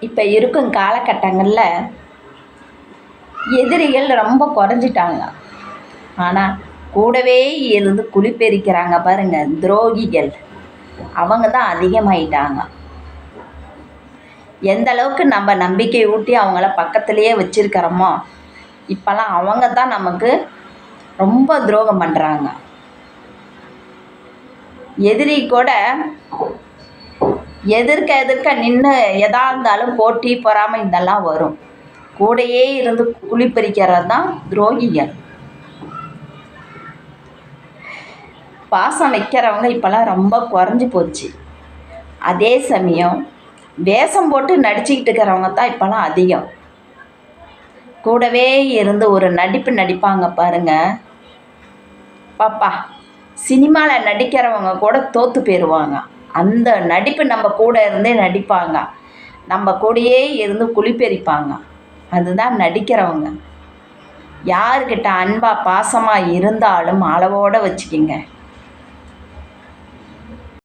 இப்போ இருக்கும் காலகட்டங்களில் எதிரிகள் ரொம்ப குறைஞ்சிட்டாங்க. ஆனால் கூடவே இருந்து குழிப்பெறிக்கிறாங்க பாருங்கள், துரோகிகள். அவங்க தான் அதிகமாயிட்டாங்க. எந்த அளவுக்கு நம்ம நம்பிக்கை ஊட்டி அவங்கள பக்கத்துலேயே வச்சுருக்கிறோமோ, இப்போல்லாம் அவங்க தான் நமக்கு ரொம்ப துரோகம் பண்ணுறாங்க. எதிரி கூட எதிர்க்க நின்று எதா இருந்தாலும் போட்டி பொறாமை இதெல்லாம் வரும். கூடையே இருந்து குழிப்பறிக்கிறது தான் துரோகிகள். பாசம் வைக்கிறவங்க இப்போல்லாம் ரொம்ப குறைஞ்சி போச்சு. அதே சமயம் வேஷம் போட்டு நடிச்சுக்கிட்டு இருக்கிறவங்க தான் இப்போல்லாம் அதிகம். கூடவே இருந்து ஒரு நடிப்பாங்க பாருங்க பாப்பா. சினிமாவில் நடிக்கிறவங்க கூட தோற்று போயிடுவாங்க. அந்த நடிப்பு நம்ம கூட இருந்தே நடிப்பாங்க, நம்ம கூடயே இருந்து குழிப்பெறிப்பாங்க. அதுதான் நடிக்கிறவங்க. யார்கிட்ட அன்பாக பாசமாக இருந்தாலும் அளவோடு வச்சுக்கிங்க.